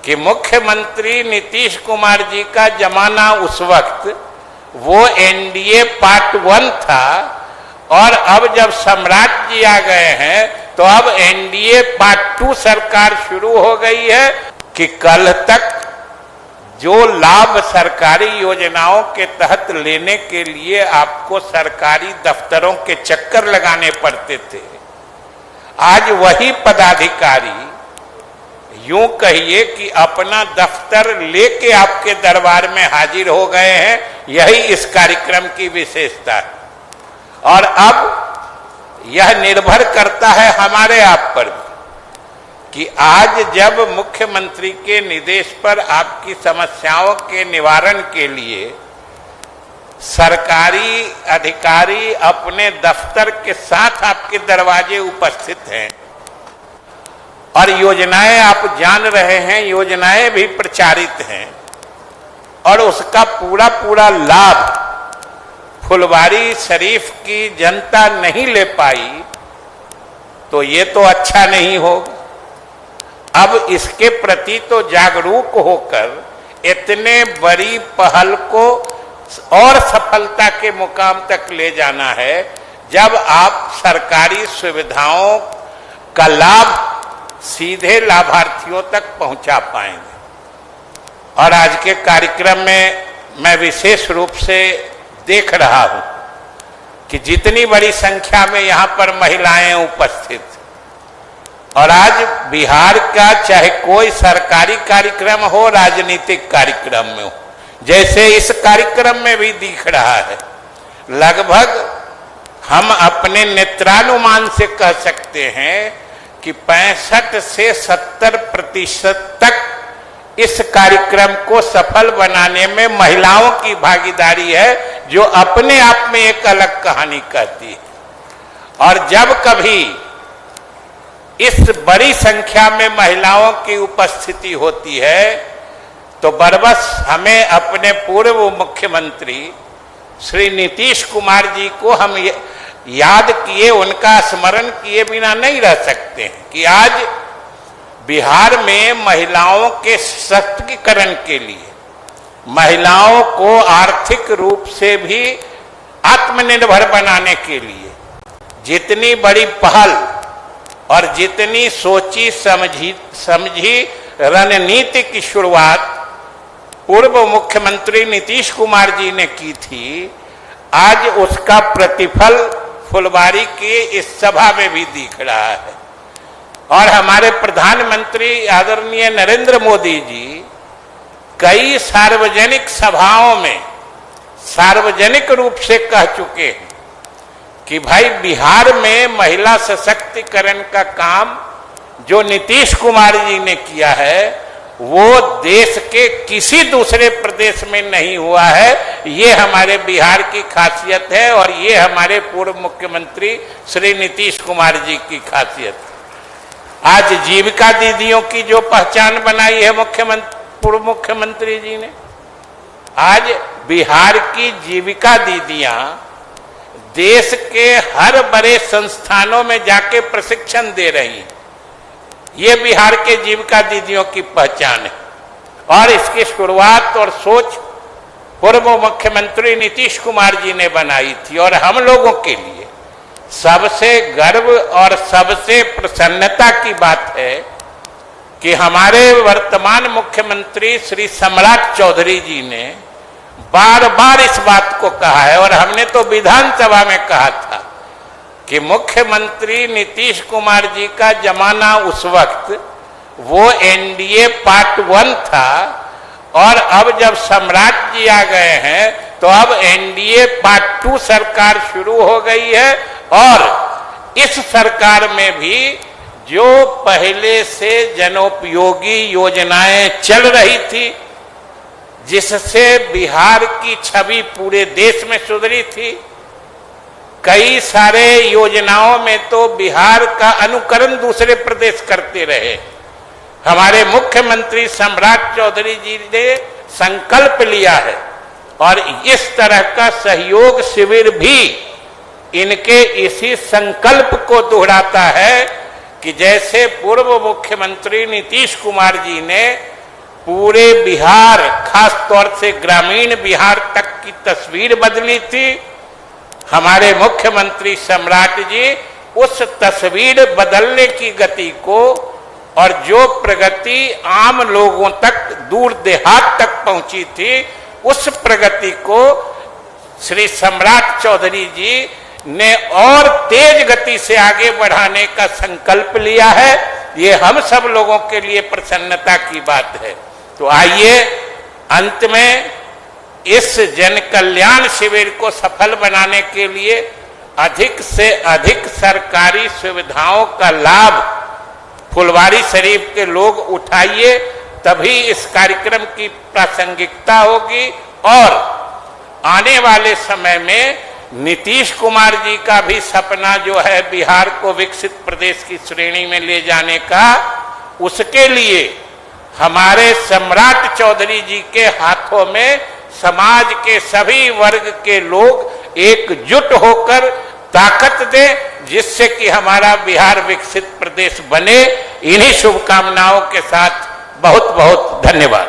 कि मुख्यमंत्री नीतीश कुमार जी का जमाना उस वक्त वो एनडीए पार्ट 1 था, और अब जब सम्राट जी आ गए हैं तो अब एनडीए पार्ट 2 सरकार शुरू हो गई है कि कल तक जो लाभ सरकारी योजनाओं के तहत लेने के लिए आपको सरकारी दफ्तरों के चक्कर लगाने पड़ते थे, आज वही पदाधिकारी यूं कहिए कि अपना दफ्तर लेके आपके दरबार में हाजिर हो गए हैं। यही इस कार्यक्रम की विशेषता है। और अब यह निर्भर करता है हमारे आप पर भी कि आज जब मुख्यमंत्री के निर्देश पर आपकी समस्याओं के निवारण के लिए सरकारी अधिकारी अपने दफ्तर के साथ आपके दरवाजे उपस्थित हैं और योजनाएं आप जान रहे हैं, योजनाएं भी प्रचारित हैं और उसका पूरा पूरा लाभ फुलवारी शरीफ की जनता नहीं ले पाई, तो ये तो अच्छा नहीं होगा। अब इसके प्रति तो जागरूक होकर इतने बड़ी पहल को और सफलता के मुकाम तक ले जाना है जब आप सरकारी सुविधाओं का लाभ सीधे लाभार्थियों तक पहुंचा पाएंगे। और आज के कार्यक्रम में मैं विशेष रूप से देख रहा हूं कि जितनी बड़ी संख्या में यहां पर महिलाएं उपस्थित, और आज बिहार का चाहे कोई सरकारी कार्यक्रम हो, राजनीतिक कार्यक्रम में हो, जैसे इस कार्यक्रम में भी दिख रहा है, लगभग हम अपने नेत्रानुमान से कह सकते हैं कि 65 से 70% तक इस कार्यक्रम को सफल बनाने में महिलाओं की भागीदारी है, जो अपने आप में एक अलग कहानी कहती है। और जब कभी इस बड़ी संख्या में महिलाओं की उपस्थिति होती है तो बरबस हमें अपने पूर्व मुख्यमंत्री श्री नीतीश कुमार जी को हम याद किए, उनका स्मरण किए बिना नहीं रह सकते हैं कि आज बिहार में महिलाओं के सशक्तिकरण के लिए, महिलाओं को आर्थिक रूप से भी आत्मनिर्भर बनाने के लिए जितनी बड़ी पहल और जितनी सोची समझी रणनीति की शुरुआत पूर्व मुख्यमंत्री नीतीश कुमार जी ने की थी, आज उसका प्रतिफल फुलवारी की इस सभा में भी दिख रहा है। और हमारे प्रधानमंत्री आदरणीय नरेंद्र मोदी जी कई सार्वजनिक सभाओं में सार्वजनिक रूप से कह चुके हैं कि भाई बिहार में महिला सशक्तिकरण का काम जो नीतीश कुमार जी ने किया है वो देश के किसी दूसरे प्रदेश में नहीं हुआ है। ये हमारे बिहार की खासियत है और ये हमारे पूर्व मुख्यमंत्री श्री नीतीश कुमार जी की खासियत है। आज जीविका दीदियों की जो पहचान बनाई है पूर्व मुख्यमंत्री जी ने, आज बिहार की जीविका दीदियां देश के हर बड़े संस्थानों में जाके प्रशिक्षण दे रही हैं। ये बिहार के जीविका दीदियों की पहचान है और इसकी शुरुआत और सोच पूर्व मुख्यमंत्री नीतीश कुमार जी ने बनाई थी। और हम लोगों के लिए सबसे गर्व और सबसे प्रसन्नता की बात है कि हमारे वर्तमान मुख्यमंत्री श्री सम्राट चौधरी जी ने बार बार इस बात को कहा है, और हमने तो विधानसभा में कहा था कि मुख्यमंत्री नीतीश कुमार जी का जमाना उस वक्त वो एनडीए पार्ट 1 था, और अब जब सम्राट जी आ गए हैं तो अब एनडीए पार्ट 2 सरकार शुरू हो गई है। और इस सरकार में भी जो पहले से जनोपयोगी योजनाएं चल रही थी, जिससे बिहार की छवि पूरे देश में सुधरी थी, कई सारे योजनाओं में तो बिहार का अनुकरण दूसरे प्रदेश करते रहे। हमारे मुख्यमंत्री सम्राट चौधरी जी ने संकल्प लिया है और इस तरह का सहयोग शिविर भी इनके इसी संकल्प को दोहराता है कि जैसे पूर्व मुख्यमंत्री नीतीश कुमार जी ने पूरे बिहार, खास तौर से ग्रामीण बिहार तक की तस्वीर बदली थी। हमारे मुख्यमंत्री सम्राट जी उस तस्वीर बदलने की गति को और जो प्रगति आम लोगों तक, दूर देहात तक पहुंची थी, उस प्रगति को श्री सम्राट चौधरी जी ने और तेज गति से आगे बढ़ाने का संकल्प लिया है। ये हम सब लोगों के लिए प्रसन्नता की बात है। तो आइए अंत में इस जन कल्याण शिविर को सफल बनाने के लिए अधिक से अधिक सरकारी सुविधाओं का लाभ फुलवारी शरीफ के लोग उठाइए, तभी इस कार्यक्रम की प्रासंगिकता होगी। और आने वाले समय में नीतीश कुमार जी का भी सपना जो है बिहार को विकसित प्रदेश की श्रेणी में ले जाने का, उसके लिए हमारे सम्राट चौधरी जी के हाथों में समाज के सभी वर्ग के लोग एकजुट होकर ताकत दें, जिससे कि हमारा बिहार विकसित प्रदेश बने। इन्हीं शुभकामनाओं के साथ बहुत बहुत धन्यवाद।